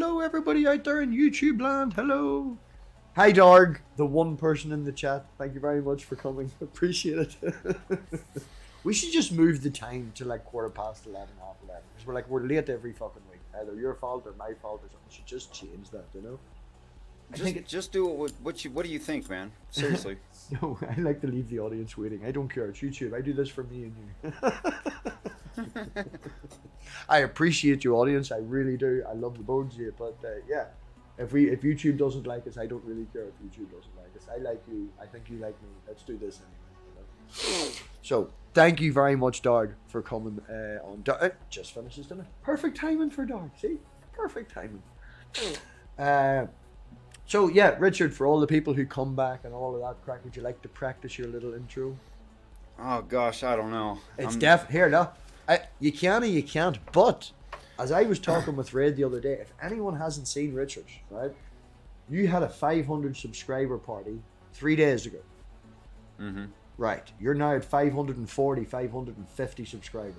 Hello, everybody out there in YouTube land. Hello. Hi, Darg, the one person in the chat. Thank you very much for coming. Appreciate it. We should just move the time to like 11:15, half 11. Because we're late every fucking week. Either your fault or my fault or something. We should just change that, you know? Just do what do you think, man? Seriously. No, I like to leave the audience waiting. I don't care. It's YouTube. I do this for me and you. I appreciate you, audience. I really do. I love the bones here, but yeah. If YouTube doesn't like us, I don't really care if YouTube doesn't like us. I like you. I think you like me. Let's do this anyway. You know? So thank you very much, Darg, for coming on. Just finished his dinner. Perfect timing for Darg. See, perfect timing. So yeah, Richard, for all the people who come back and all of that crack, would you like to practice your little intro? Oh gosh, I don't know. It's here now. You can or you can't, but as I was talking with Red the other day, if anyone hasn't seen Richard, right, you had a 500 subscriber party 3 days ago. Mm-hmm. Right, you're now at 540, 550 subscribers.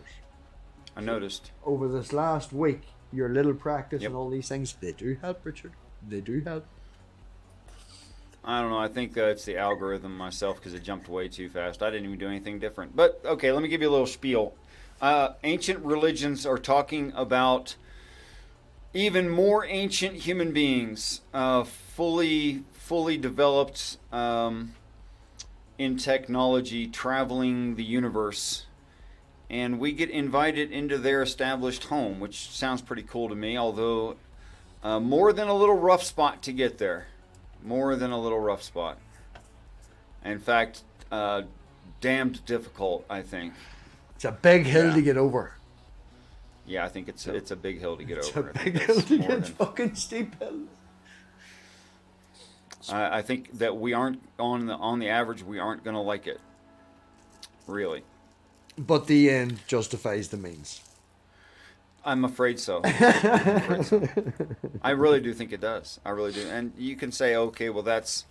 I noticed. Over this last week, your little practice and all these things, they do help, Richard. They do help. I don't know. I think it's the algorithm myself because it jumped way too fast. I didn't even do anything different. But okay, let me give you a little spiel. Ancient religions are talking about even more ancient human beings, fully developed in technology, traveling the universe, and we get invited into their established home, which sounds pretty cool to me. Although more than a little rough spot to get there. More than a little rough spot. In fact, damned difficult, I think. It's a big hill to get over. Yeah, I think it's a big hill to get over. It's a big hill to get fucking steep hill. I think that we aren't on the average. We aren't gonna like it. Really. But the end justifies the means. I'm afraid so. I really do think it does. I really do. And you can say, okay, well, that's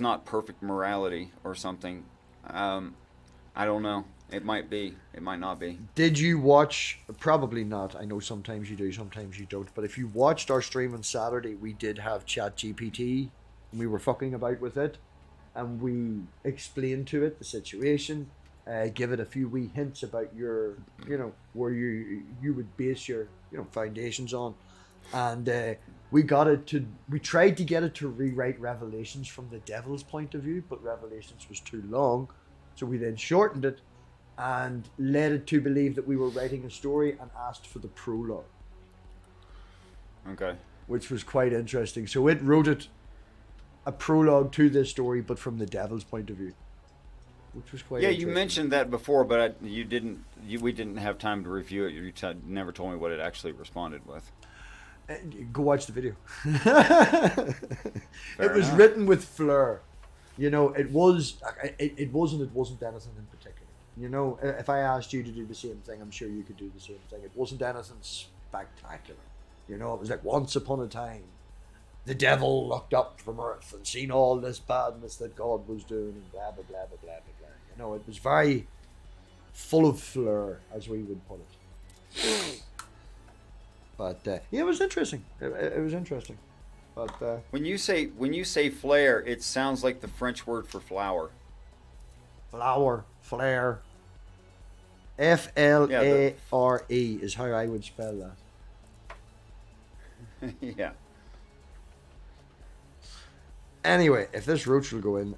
not perfect morality or something. I don't know. It might be. It might not be. Did you watch? Probably not. I know sometimes you do, sometimes you don't. But if you watched our stream on Saturday, we did have ChatGPT. And we were fucking about with it. And we explained to it the situation. Give it a few wee hints about your, where you would base your, foundations on, and we tried to get it to rewrite Revelations from the devil's point of view, but Revelations was too long, so we then shortened it and led it to believe that we were writing a story and asked for the prologue. Okay. Which was quite interesting. So it wrote a prologue to this story, but from the devil's point of view. Which was quite you mentioned that before, but we didn't have time to review it. You never told me what it actually responded with. Go watch the video. It was written with flair. It wasn't anything in particular. If I asked you to do the same thing, I'm sure you could do the same thing. It wasn't anything spectacular. It was like once upon a time, the devil looked up from earth and seen all this badness that God was doing and blah, blah, blah, blah, blah, blah, blah. It was very full of flair, as we would put it. But, it was interesting. It was interesting. But when you say flair, it sounds like the French word for flower. Flower, flair. Flare is how I would spell that. Yeah. Anyway, if this roach will go in,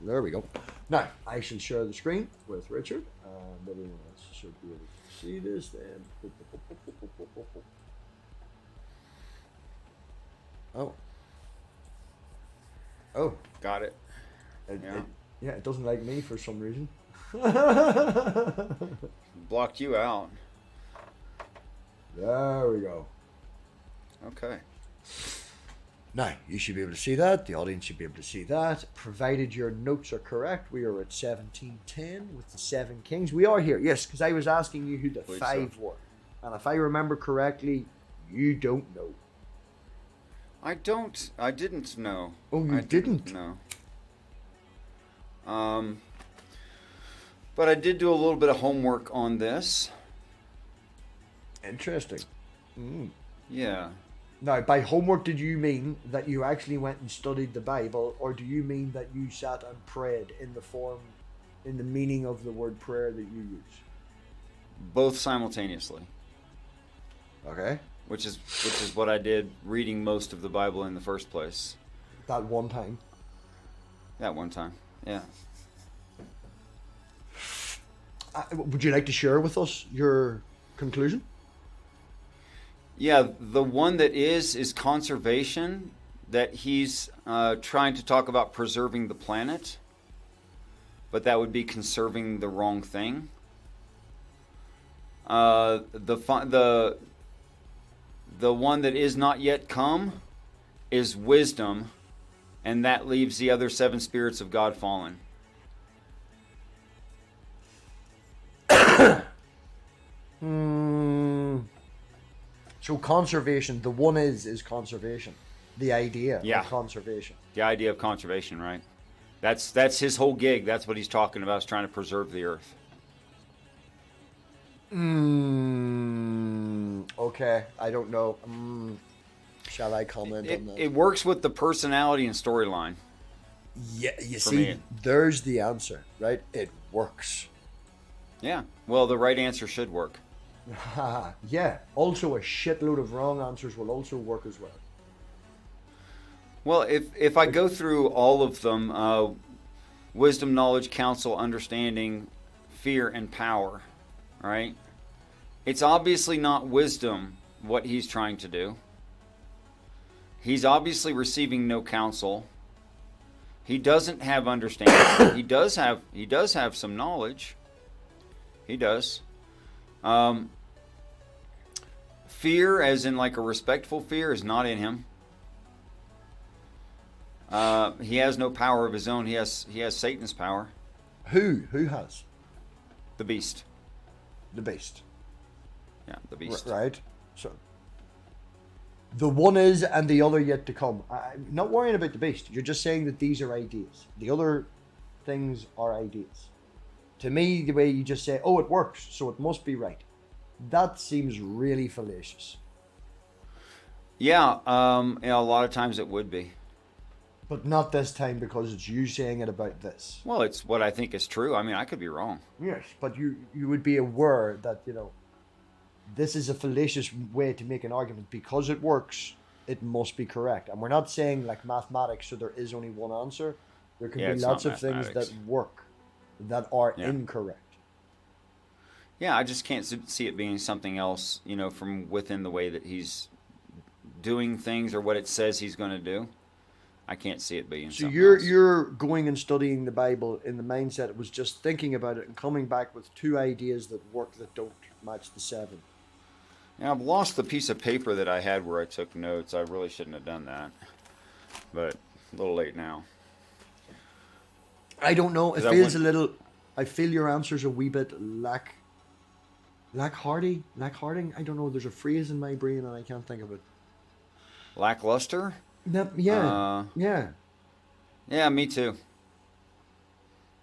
there we go. Now, I shall share the screen with Richard, and everyone else should be able to see this then. Oh. Got it. It doesn't like me for some reason. Blocked you out. There we go. Okay. Now, you should be able to see that. The audience should be able to see that. Provided your notes are correct, we are at 1710 with the 7 kings. We are here, yes, because I was asking you who the 5 were. And if I remember correctly, you don't know. I didn't know. Oh, you didn't? No. But I did do a little bit of homework on this. Interesting. Yeah. Now, by homework, did you mean that you actually went and studied the Bible, or do you mean that you sat and prayed in the form, in the meaning of the word prayer that you use? Both simultaneously. Okay. Which is what I did reading most of the Bible in the first place. That one time. That one time, yeah. Would you like to share with us your conclusion? Yeah, the one that is conservation, that he's trying to talk about preserving the planet, but that would be conserving the wrong thing. The one that is not yet come is wisdom, and that leaves the other 7 spirits of God fallen. So conservation, the one is conservation. The idea of conservation. The idea of conservation, right? That's his whole gig. That's what he's talking about, is trying to preserve the earth. Okay, I don't know. Shall I comment on that? It works with the personality and storyline. Yeah, you see, there's the answer, right? It works. Yeah, well, the right answer should work. Yeah, also a shitload of wrong answers will also work as well. Well, if I go through all of them, wisdom, knowledge, counsel, understanding, fear, and power, right? It's obviously not wisdom what he's trying to do. He's obviously receiving no counsel. He doesn't have understanding. He does have some knowledge. He does. Fear, as in like a respectful fear, is not in him. He has no power of his own. He has Satan's power. Who has? The beast. The beast. Yeah, the beast. Right. So the one is, and the other yet to come. I'm not worrying about the beast. You're just saying that these are ideas. The other things are ideas. To me, the way you just say, "Oh, it works, so it must be right," that seems really fallacious. Yeah, a lot of times it would be. But not this time, because it's you saying it about this. Well, it's what I think is true. I mean, I could be wrong. Yes, but you would be aware that, this is a fallacious way to make an argument. Because it works, it must be correct. And we're not saying like mathematics, so there is only one answer. There can be lots of things that work that are incorrect. Yeah, I just can't see it being something else, from within the way that he's doing things or what it says he's going to do. I can't see it being something else. So you're going and studying the Bible in the mindset it was just thinking about it and coming back with 2 ideas that work that don't match the 7. Yeah, I've lost the piece of paper that I had where I took notes. I really shouldn't have done that. But a little late now. I don't know. It feels a little... I feel your answer's a wee bit lackhearting. I don't know. There's a phrase in my brain and I can't think of it. Lackluster? Yeah. Yeah, me too.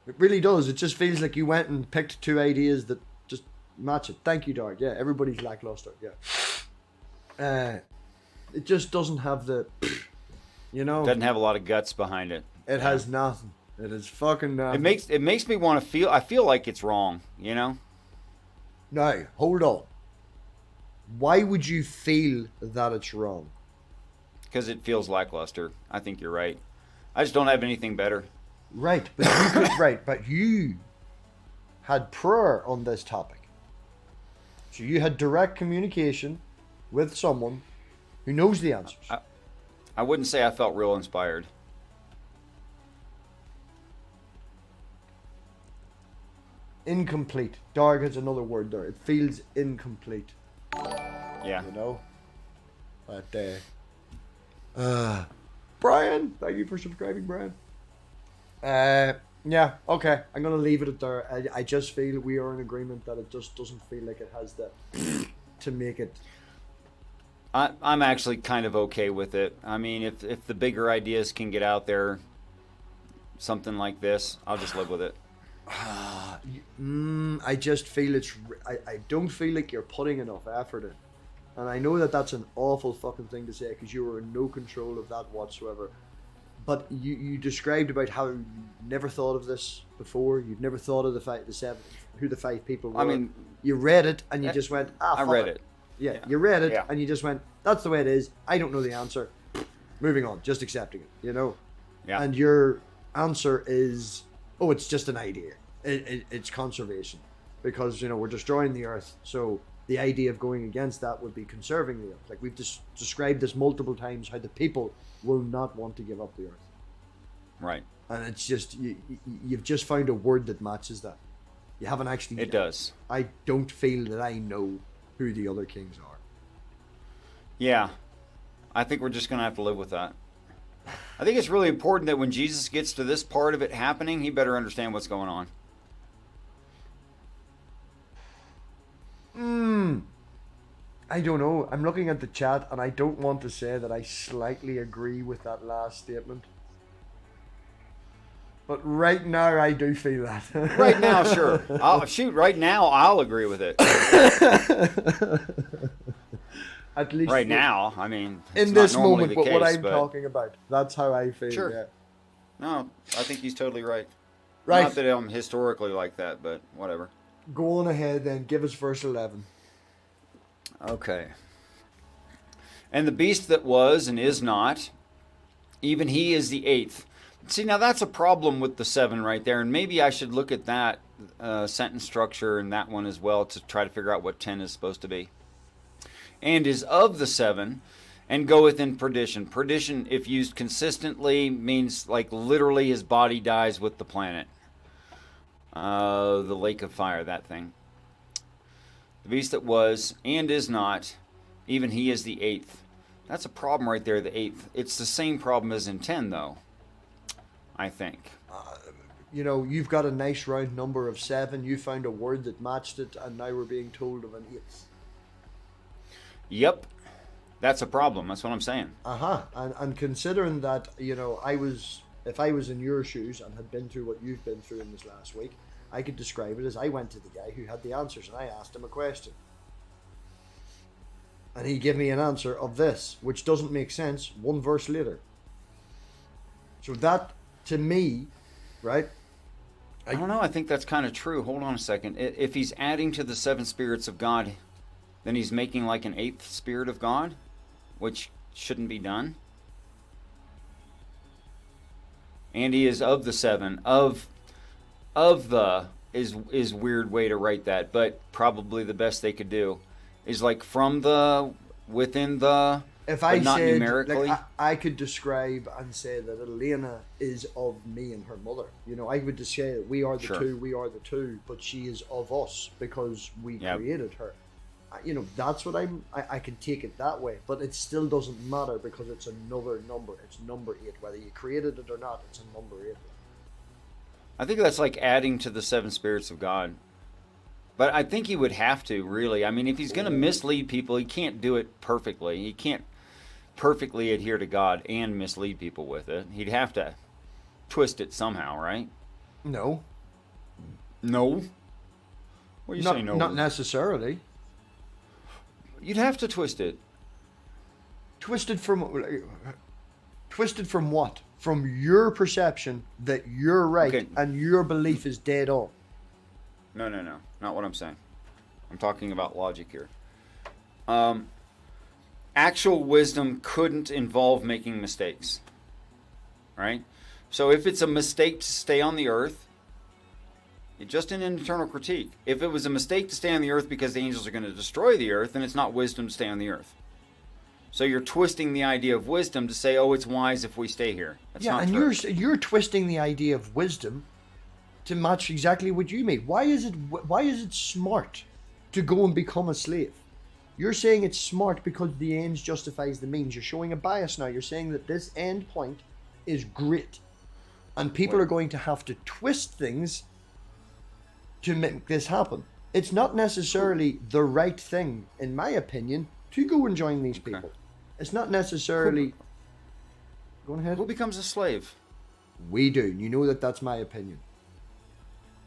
It really does. It just feels like you went and picked 2 ideas that just match it. Thank you, Dark. Yeah, everybody's lackluster. Yeah. It just doesn't have the, Doesn't have a lot of guts behind it. It has nothing. It is fucking nothing. It makes me want to feel. I feel like it's wrong. Now, hold on. Why would you feel that it's wrong? Because it feels lackluster. I think you're right. I just don't have anything better. Right, but but you had prayer on this topic. So you had direct communication with someone who knows the answers. I wouldn't say I felt real inspired. Incomplete. Dark has another word there. It feels incomplete. Yeah. But Brian, thank you for subscribing, Brian. Yeah, okay. I'm gonna leave it at there. I just feel we are in agreement that it just doesn't feel like it has that to make it. I'm actually kind of okay with it. I mean, if the bigger ideas can get out there, something like this, I'll just live with it. I just feel I don't feel like you're putting enough effort in. And I know that that's an awful fucking thing to say because you were in no control of that whatsoever. But you described about how you never thought of this before. You've never thought of who the 5 people were. I mean, you read it and you just went, I read it. Yeah, you read it Yeah. and you just went, that's the way it is. I don't know the answer. Moving on, just accepting it, you know? Yeah. And your answer is, oh, it's just an idea. It's conservation. Because, you know, we're destroying the earth. So the idea of going against that would be conserving the earth. Like we've described this multiple times, how the people will not want to give up the earth. Right. And it's just, you've just found a word that matches that. You haven't actually... It does. I don't feel that I know who the other kings are. Yeah. I think we're just going to have to live with that. I think it's really important that when Jesus gets to this part of it happening, he better understand what's going on. I don't know. I'm looking at the chat and I don't want to say that I slightly agree with that last statement. But right now I do feel that. Right now, sure. Right now, I'll agree with it. At least right now, I mean, in this moment, but what I'm talking about. That's how I feel. Sure. Yeah. No, I think he's totally right. Right. Not that I'm historically like that, but whatever. Go on ahead then. Give us verse 11. Okay. And the beast that was and is not, even he is the 8th. See, now that's a problem with the 7 right there, and maybe I should look at that sentence structure and that one as well to try to figure out what 10 is supposed to be. And is of the 7, and goeth in perdition. Perdition, if used consistently, means like literally his body dies with the planet. The lake of fire, that thing. The beast that was and is not, even he is the 8th. That's a problem right there, the 8th. It's the same problem as in 10, though, I think. You know, you've got a nice round number of 7. You found a word that matched it, and now we're being told of an 8th. Yep. That's a problem. That's what I'm saying. And considering that, you know, if I was in your shoes and had been through what you've been through in this last week, I could describe it as I went to the guy who had the answers and I asked him a question. And he gave me an answer of this, which doesn't make sense one verse later. So that, to me, right? I don't know. I think that's kind of true. Hold on a second. If he's adding to the 7 spirits of God, then he's making like an 8th spirit of God, which shouldn't be done. And he is of the 7. Of the is weird way to write that, but probably the best they could do is like from the, within the, if I not said, numerically. like, I could describe and say that Elena is of me and her mother. You know, I would just say that we are the two, we are the two, but she is of us because we created her. You know, that's what I can take it that way, but it still doesn't matter because it's another number. It's number 8. Whether you created it or not, it's a number 8. I think that's like adding to the 7 spirits of God. But I think he would have to, really. I mean, if he's going to mislead people, he can't do it perfectly. He can't perfectly adhere to God and mislead people with it. He'd have to twist it somehow, right? No. No? What do you say no? Not necessarily. You'd have to twist it. Twisted from what? From your perception that you're right and your belief is dead on. No. Not what I'm saying. I'm talking about logic here. Actual wisdom couldn't involve making mistakes. Right? So if it's a mistake to stay on the earth, it's just an internal critique. If it was a mistake to stay on the earth because the angels are going to destroy the earth, then it's not wisdom to stay on the earth. So you're twisting the idea of wisdom to say, oh, it's wise if we stay here. That's not true. You're twisting the idea of wisdom to match exactly what you mean. Why is it smart to go and become a slave? You're saying it's smart because the ends justifies the means. You're showing a bias now. You're saying that this end point is great. And people are going to have to twist things to make this happen. It's not necessarily the right thing, in my opinion, to go and join these people. It's not necessarily... Go ahead. Who becomes a slave? We do. You know that that's my opinion.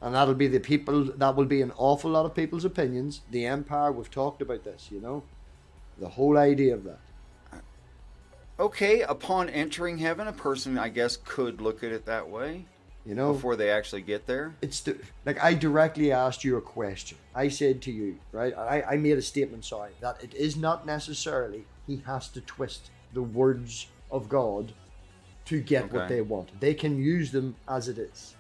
And that'll be the people, that will be an awful lot of people's opinions. The Empire, we've talked about this, you know. The whole idea of that. Okay, upon entering heaven, a person, I guess, could look at it that way. You know, before they actually get there. Like I directly asked you a question. I said to you, right? I made a statement, sorry, that it is not necessarily he has to twist the words of God to get what they want. They can use them as it is,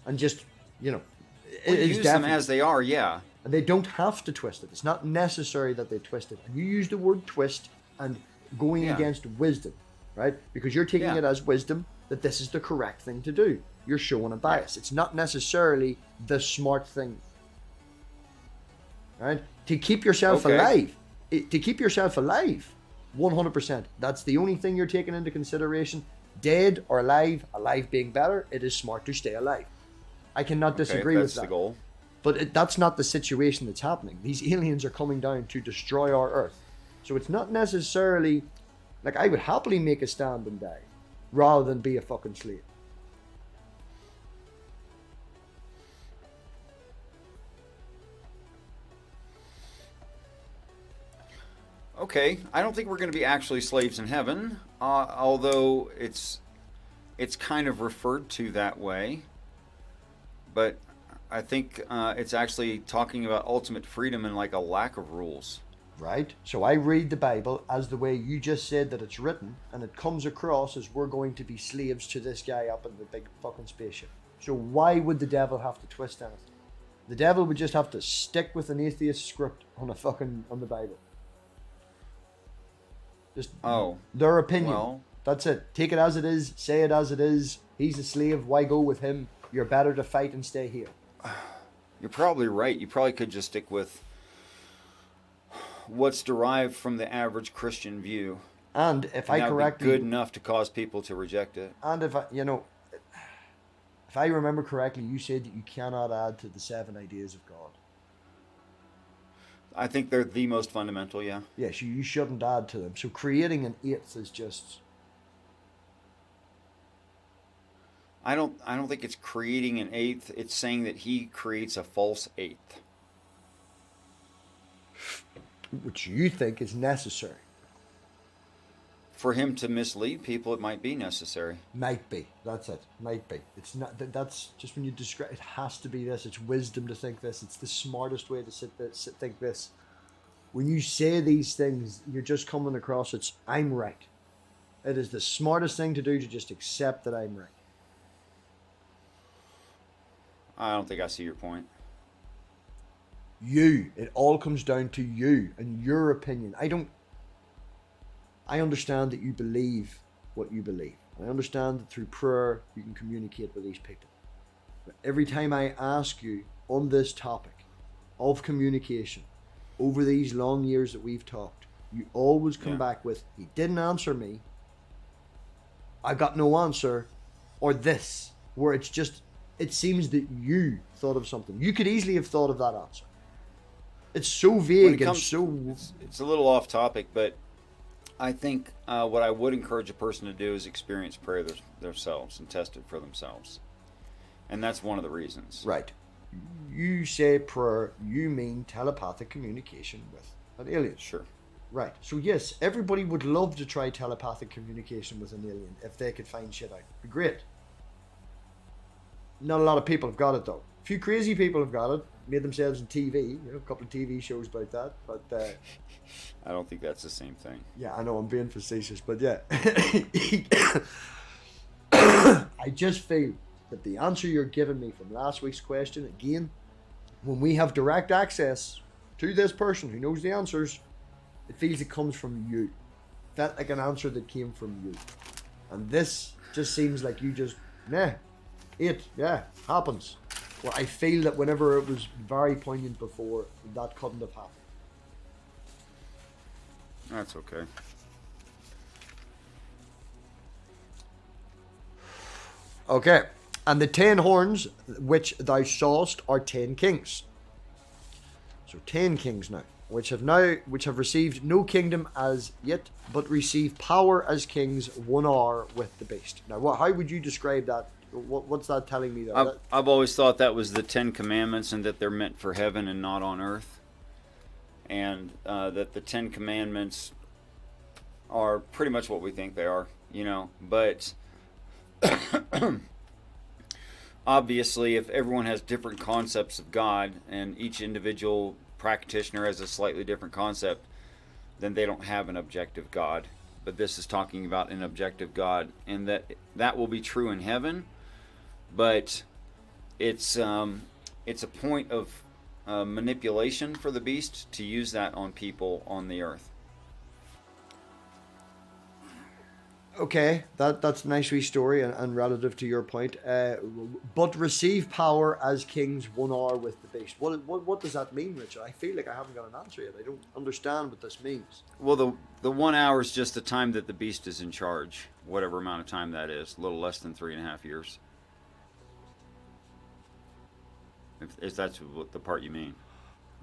and just use them as they are. Yeah, and they don't have to twist it. It's not necessary that they twist it. And you use the word twist and going against wisdom, right? Because you're taking it as wisdom that this is the correct thing to do. You're showing a bias. It's not necessarily the smart thing, right? To keep yourself alive. To keep yourself alive, 100%. That's the only thing you're taking into consideration. Dead or alive, alive being better, it is smart to stay alive. I cannot disagree with that. That's the goal. But that's not the situation that's happening. These aliens are coming down to destroy our Earth. So it's not necessarily, like, I would happily make a stand and die rather than be a fucking slave. Okay, I don't think we're going to be actually slaves in heaven, although it's kind of referred to that way. But I think it's actually talking about ultimate freedom and like a lack of rules. Right? So I read the Bible as the way you just said that it's written, and it comes across as we're going to be slaves to this guy up in the big fucking spaceship. So why would the devil have to twist anything? The devil would just have to stick with an atheist script on the Bible. Just their opinion. Well, that's it. Take it as it is. Say it as it is. He's a slave. Why go with him? You're better to fight and stay here. You're probably right. You probably could just stick with what's derived from the average Christian view. And if I correctly, good enough to cause people to reject it. And if I remember correctly, you said that you cannot add to the 7 ideas of God. I think they're the most fundamental, yeah. Yes, you shouldn't add to them. So creating an 8th is just... I don't think it's creating an 8th. It's saying that he creates a false 8th. Which you think is necessary. For him to mislead people, it might be necessary. Might be. That's it. Might be. It's not. That's just when you describe. It has to be this. It's wisdom to think this. It's the smartest way to think this. When you say these things, you're just coming across. It's I'm right. It is the smartest thing to do to just accept that I'm right. I don't think I see your point. You. It all comes down to you and your opinion. I understand that you believe what you believe. I understand that through prayer you can communicate with these people. But every time I ask you on this topic of communication, over these long years that we've talked, you always come back with, he didn't answer me, I got no answer, or this, where it's just, it seems that you thought of something. You could easily have thought of that answer. It's so vague and so... It's a little off topic, but I think what I would encourage a person to do is experience prayer themselves and test it for themselves. And that's one of the reasons. Right. You say prayer, you mean telepathic communication with an alien. Sure. Right. So yes, everybody would love to try telepathic communication with an alien if they could find shit out. It'd be great. Not a lot of people have got it though. A few crazy people have got it, made themselves in TV, a couple of TV shows about that, but... I don't think that's the same thing. Yeah, I know, I'm being facetious, but yeah. I just feel that the answer you're giving me from last week's question, again, when we have direct access to this person who knows the answers, it feels it comes from you. Felt like an answer that came from you. And this just seems like you just, happens. Well, I feel that whenever it was very poignant before, that couldn't have happened. That's okay. Okay. And the 10 horns which thou sawest are 10 kings. So 10 kings now, which have received no kingdom as yet, but receive power as kings 1 hour with the beast. Now, how would you describe that? What's that telling me there? I've always thought that was the 10 Commandments and that they're meant for heaven and not on earth. and that the Ten Commandments are pretty much what we think they are, you know. But obviously, if everyone has different concepts of God and each individual practitioner has a slightly different concept, then they don't have an objective God. But this is talking about an objective God, and that will be true in heaven. But it's a point of manipulation for the beast to use that on people on the earth. Okay, that's a nice wee story, and relative to your point. But receive power as kings 1 hour with the beast. What does that mean, Richard? I feel like I haven't got an answer yet. I don't understand what this means. Well, the 1 hour is just the time that the beast is in charge, whatever amount of time that is, a little less than 3.5 years. If that's what the part you mean.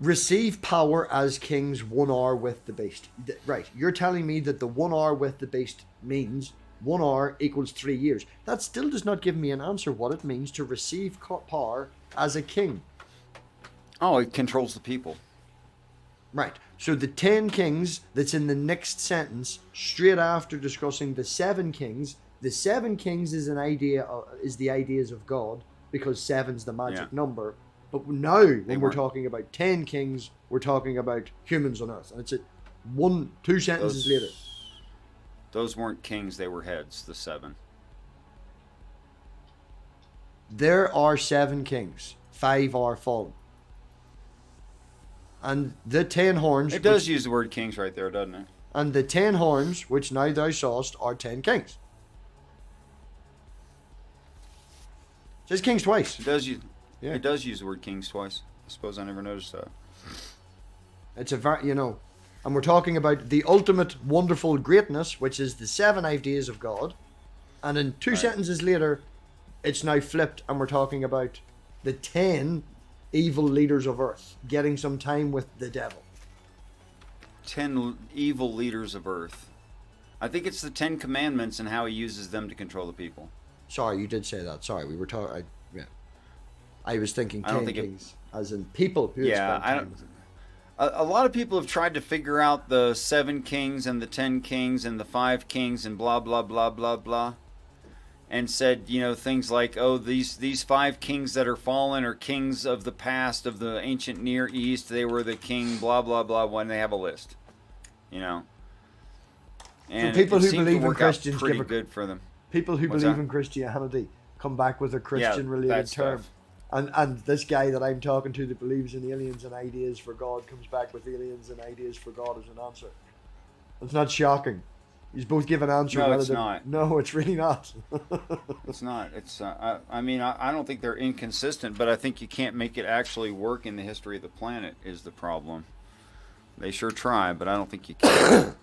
Receive power as kings 1 hour with the beast. Right, you're telling me that the 1 hour with the beast means 1 hour equals 3 years. That still does not give me an answer what it means to receive power as a king. Oh, it controls the people. Right, so the 10 kings that's in the next sentence, straight after discussing the 7 kings, the 7 kings is the ideas of God, because 7's the magic number. But now, when we're talking about 10 kings, we're talking about humans on earth. And it's 2 sentences later. Those weren't kings, they were heads, the 7. There are 7 kings. 5 are fallen. And the 10 horns... It does use the word kings right there, doesn't it? And the 10 horns, which now thou sawest, are 10 kings. It says kings twice. It does use... Yeah. It does use the word kings twice. I suppose I never noticed that. It's and we're talking about the ultimate wonderful greatness, which is the 7 ideas of God. And in 2 sentences later, it's now flipped, and we're talking about the 10 evil leaders of earth getting some time with the devil. 10 evil leaders of earth. I think it's the 10 commandments and how he uses them to control the people. Sorry, you did say that. Sorry, we were talking... I was thinking 10 kings, as in people who spent time with him. A lot of people have tried to figure out the 7 kings and the 10 kings and the 5 kings and blah, blah, blah, blah, blah. And said, things like, oh, these 5 kings that are fallen are kings of the past, of the ancient Near East. They were the king, blah, blah, blah, when they have a list. And so people who believe in Christians pretty good for them. People who believe in Christianity come back with a Christian-related term. And this guy that I'm talking to that believes in aliens and ideas for God comes back with aliens and ideas for God as an answer. It's not shocking. He's both give an answer. No, it's not. No, it's really not. It's not. It's. I don't think they're inconsistent, but I think you can't make it actually work in the history of the planet is the problem. They sure try, but I don't think you can.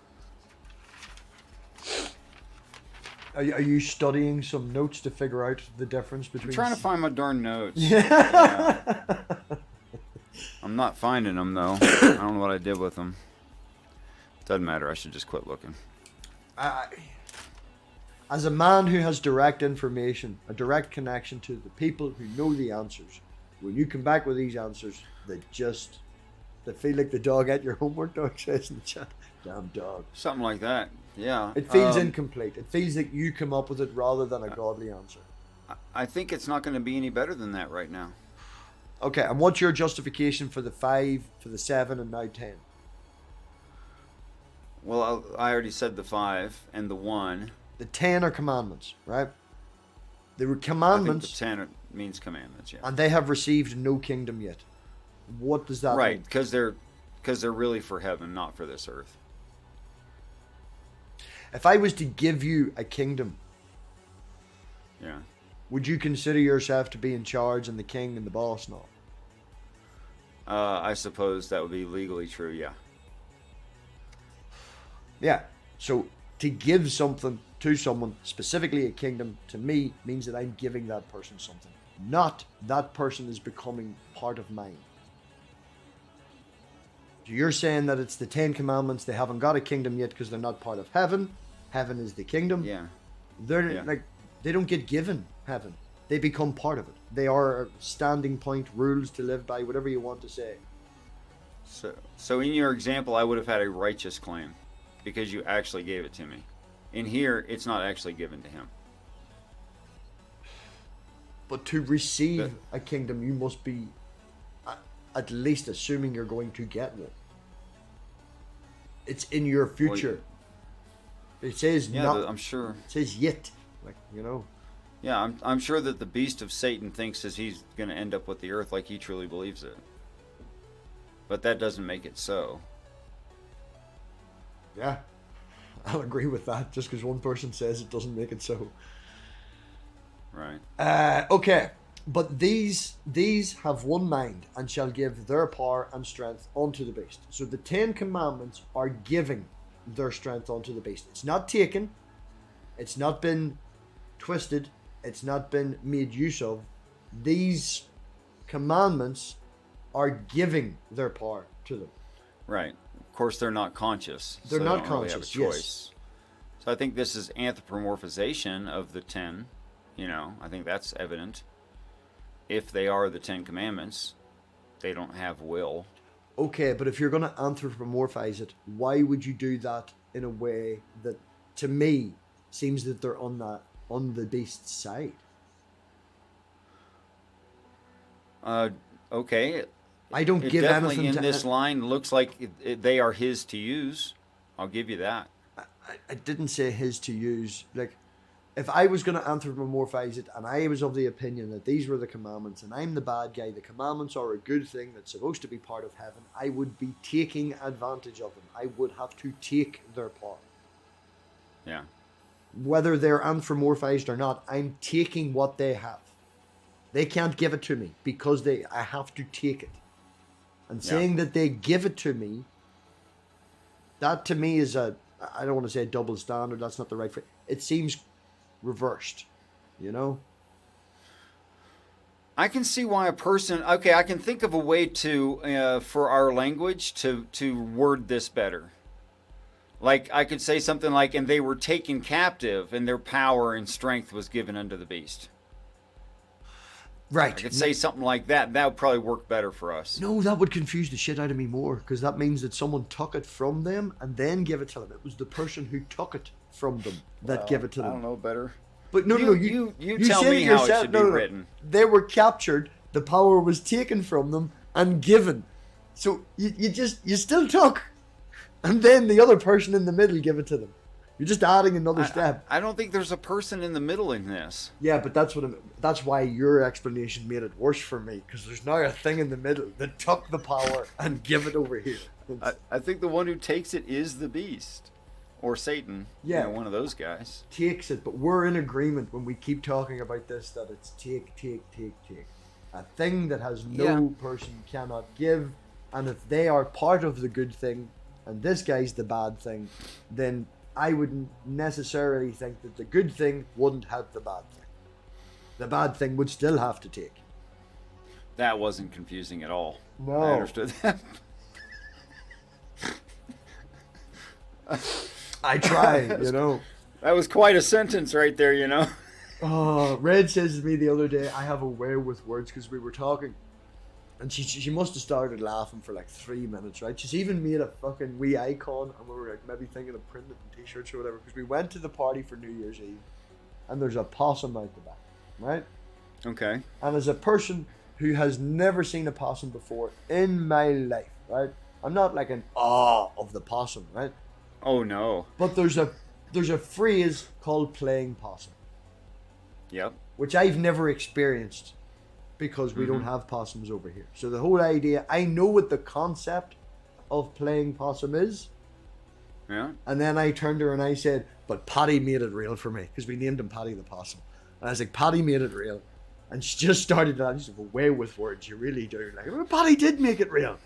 Are you studying some notes to figure out the difference between... I'm trying to find my darn notes. Yeah. I'm not finding them, though. I don't know what I did with them. Doesn't matter. I should just quit looking. As a man who has direct information, a direct connection to the people who know the answers, when you come back with these answers, they feel like the dog ate your homework, dog says in the chat. Damn dog. Something like that. Yeah. It feels incomplete. It feels like you come up with it rather than a godly answer. I think it's not going to be any better than that right now. Okay, and what's your justification for the 5, for the 7, and now 10? Well, I already said the 5 and the 1. The 10 are commandments, right? They were commandments. I think the 10 means commandments, yeah. And they have received no kingdom yet. What does that mean? Right, because they're really for heaven, not for this earth. If I was to give you a kingdom, yeah, would you consider yourself to be in charge and the king and the boss now? I suppose that would be legally true, yeah. Yeah, so to give something to someone, specifically a kingdom, to me, means that I'm giving that person something. Not that person is becoming part of mine. So you're saying that it's the 10 commandments, they haven't got a kingdom yet because they're not part of heaven. Heaven is the kingdom. Yeah. They don't get given heaven. They become part of it. They are a standing point, rules to live by, whatever you want to say. So in your example, I would have had a righteous claim because you actually gave it to me. In here, it's not actually given to him. But to receive a kingdom, you must be at least assuming you're going to get one. It's in your future. It says not. I'm sure. It says yet, like, you know. Yeah, I'm sure that the beast of Satan thinks that he's going to end up with the earth like he truly believes it. But that doesn't make it so. Yeah, I'll agree with that. Just because one person says it doesn't make it so. Right. Okay, but these have one mind and shall give their power and strength unto the beast. So the 10 commandments are giving their strength unto the beast. It's not taken. It's not been twisted. It's not been made use of. These commandments are giving their power to them. Right. Of course, they're not conscious. They're not don't really conscious, have a choice. yes. So I think this is anthropomorphization of the 10. You know, I think that's evident. If they are the 10 commandments, they don't have will. Okay, but if you're going to anthropomorphize it, why would you do that in a way that, to me, seems that they're on the beast's side? Okay. I don't It give definitely anything in to this line looks like they are his to use. I'll give you that. I didn't say his to use. Like, if I was going to anthropomorphize it and I was of the opinion that these were the commandments and I'm the bad guy, the commandments are a good thing that's supposed to be part of heaven, I would be taking advantage of them. I would have to take their part. Yeah. Whether they're anthropomorphized or not, I'm taking what they have. They can't give it to me because I have to take it. And saying that they give it to me, that to me is I don't want to say a double standard, that's not the right phrase. It seems reversed, you know? I can see why a person, okay, I can think of a way to, for our language, to word this better. Like, I could say something like, and they were taken captive, and their power and strength was given unto the beast. Right. I could say something like that. That would probably work better for us. No, that would confuse the shit out of me more, because that means that someone took it from them and then gave it to them. It was the person who took it from them that gave it to them. I don't know better. But no, you tell said me how it yourself. should be written. They were captured, the power was taken from them and given. So you still took, and then the other person in the middle gave it to them. You're just adding another step. I don't think there's a person in the middle in this. Yeah, but that's why your explanation made it worse for me, because there's now a thing in the middle that took the power and give it over here. I think the one who takes it is the beast. Or Satan. Yeah. You know, one of those guys. Takes it, but we're in agreement when we keep talking about this that it's take. A thing that has no person cannot give, and if they are part of the good thing, and this guy's the bad thing, then I wouldn't necessarily think that the good thing wouldn't help the bad thing. The bad thing would still have to take. That wasn't confusing at all. No. I understood that. I tried, you know. That was quite a sentence right there, you know. Oh, Red says to me the other day, I have a way with words, because we were talking. And she must have started laughing for like 3 minutes, right? She's even made a fucking wee icon, and we were like maybe thinking of printing it in t-shirts or whatever, because we went to the party for New Year's Eve, and there's a possum out the back, right? Okay. And as a person who has never seen a possum before in my life, right? I'm not like an awe of the possum, right? Oh no. But there's a phrase called playing possum. Yep. Which I've never experienced, because we don't have possums over here. So the whole idea, I know what the concept of playing possum is. Yeah. And then I turned to her and I said, but Patty made it real for me, because we named him Patty the Possum. And I was like, Patty made it real. And she just started that. She's like, way with words, you really do. Like, well, Patty did make it real.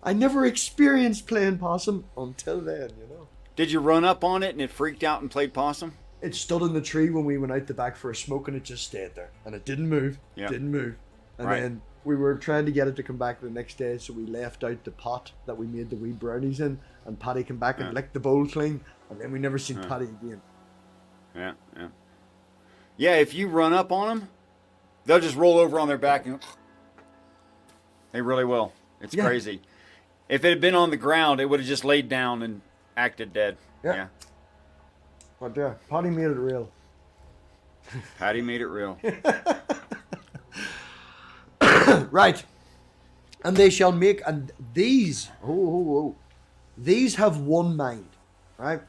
I never experienced playing possum until then, you know. Did you run up on it and it freaked out and played possum? It stood in the tree when we went out the back for a smoke, and it just stayed there. And it didn't move. Yeah. Didn't move. And Right. then we were trying to get it to come back the next day, so we left out the pot that we made the wee brownies in, and Patty came back and licked the bowl clean, and then we never seen Patty again. Yeah, yeah. Yeah, if you run up on them, they'll just roll over on their back and they really will. It's crazy. If it had been on the ground, it would have just laid down and acted dead. Yeah. But yeah, Paddy made it real. Patty made it real. Right. And they shall make, and these, these have one mind, right?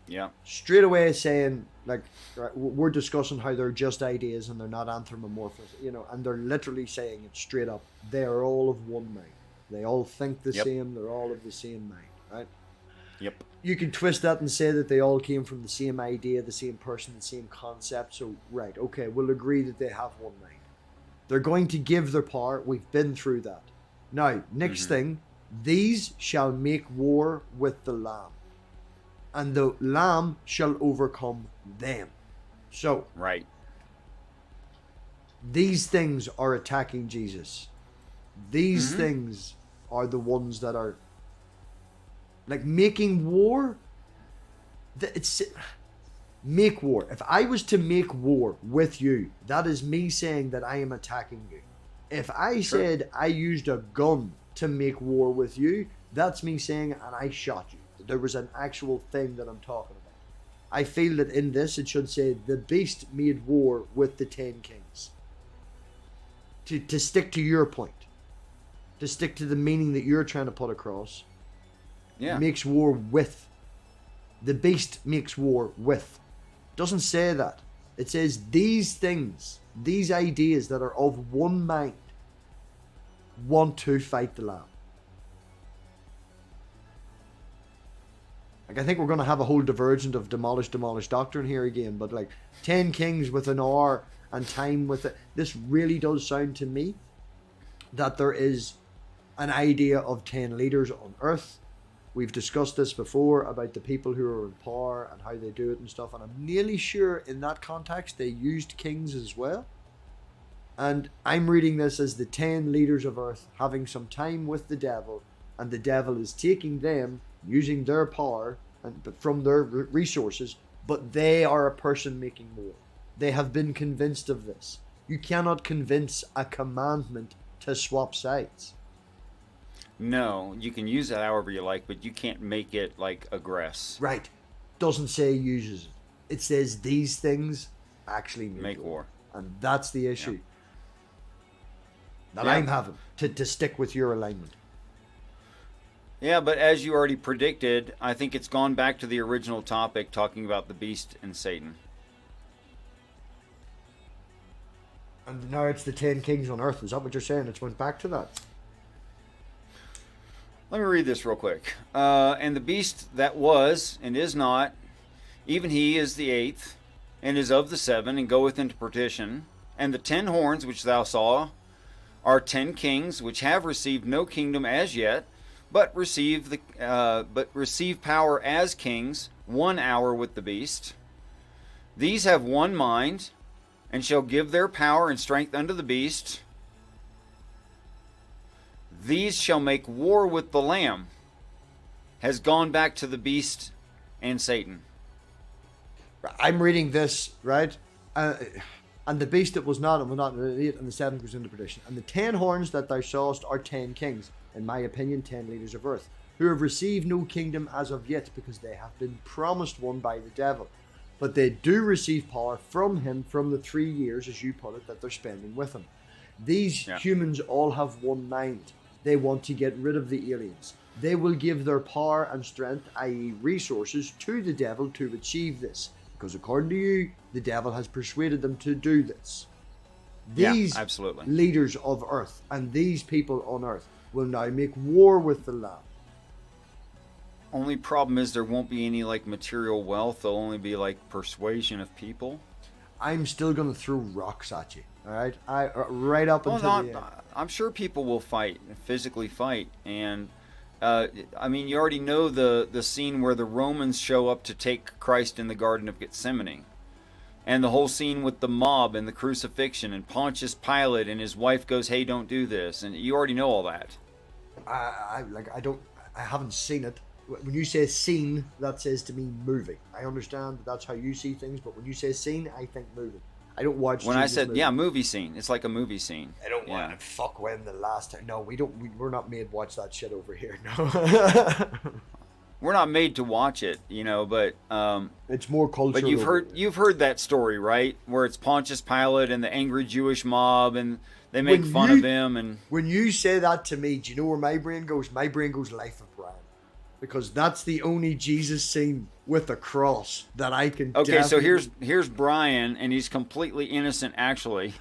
Yeah. Straight away saying, like, right, we're discussing how they're just ideas and they're not anthropomorphic, you know, and they're literally saying it straight up. They are all of one mind. They all think the same. They're all of the same mind, right? Yep. You can twist that and say that they all came from the same idea, the same person, the same concept. So, right, okay, we'll agree that they have one mind. They're going to give their power. We've been through that. Now, next thing, these shall make war with the Lamb, and the Lamb shall overcome them. So, right. These things are attacking Jesus. These things are the ones that are like making war. It's make war. If I was to make war with you, that is me saying that I am attacking you. If I said I used a gun to make war with you, that's me saying and I shot you. There was an actual thing that I'm talking about. I feel that in this it should say the beast made war with the 10 kings. To stick to your point. To stick to the meaning that you're trying to put across. Yeah. Makes war with. The beast makes war with. Doesn't say that. It says these things, these ideas that are of one mind, want to fight the Lamb. Like, I think we're going to have a whole divergent of demolish doctrine here again, but like 10 kings with an hour and time with it. This really does sound to me that there is an idea of 10 leaders on earth. We've discussed this before about the people who are in power and how they do it and stuff, and I'm nearly sure in that context they used kings as well. And I'm reading this as the 10 leaders of earth having some time with the devil, and the devil is taking them, using their power and from their resources, but they are a person making war. They have been convinced of this. You cannot convince a commandment to swap sides. No, you can use it however you like, but you can't make it like aggress. Right. Doesn't say uses it. It says these things actually make war. And that's the issue that I'm having to stick with your alignment. Yeah, but as you already predicted, I think it's gone back to the original topic, talking about the beast and Satan. And now it's the 10 kings on earth. Is that what you're saying? It's went back to that. Let me read this real quick. And the beast that was and is not, even he is the 8th, and is of the 7, and goeth into perdition. And the 10 horns which thou saw are 10 kings, which have received no kingdom as yet, but receive power as kings 1 hour with the beast. These have one mind, and shall give their power and strength unto the beast. These shall make war with the Lamb. Has gone back to the beast and Satan. I'm reading this, right? And the beast that was not, and was not, and the 8th and the 7th was into perdition. And the 10 horns that thou sawest are 10 kings, in my opinion, 10 leaders of earth, who have received no kingdom as of yet, because they have been promised one by the devil. But they do receive power from him from the 3 years, as you put it, that they're spending with him. These humans all have one mind. They want to get rid of the aliens. They will give their power and strength, i.e. resources, to the devil to achieve this. Because according to you, the devil has persuaded them to do this. These absolutely. Leaders of earth and these people on earth will now make war with the Lamb. Only problem is there won't be any like material wealth. There'll only be like persuasion of people. I'm still going to throw rocks at you. All right, right up until the end. I'm sure people will fight, physically fight, and I mean, you already know the scene where the Romans show up to take Christ in the Garden of Gethsemane, and the whole scene with the mob and the crucifixion, and Pontius Pilate and his wife goes, "Hey, don't do this," and you already know all that. I haven't seen it. When you say scene, that says to me moving. I understand that's how you see things, but when you say scene, I think moving. I don't watch. When I Jesus said, movies. yeah, movie scene. It's like a movie scene. I don't Yeah. want to fuck when the last time. No, we don't. We're not made watch that shit over here. No. We're not made to watch it, you know, but It's more cultural. but over here. you've heard that story, right? Where it's Pontius Pilate and the angry Jewish mob, and they make When fun you- of him, and When you say that to me, do you know where my brain goes? My brain goes Life of Brian, because that's the only Jesus scene with a cross that I can. okay, so definitely- here's Brian, and he's completely innocent actually,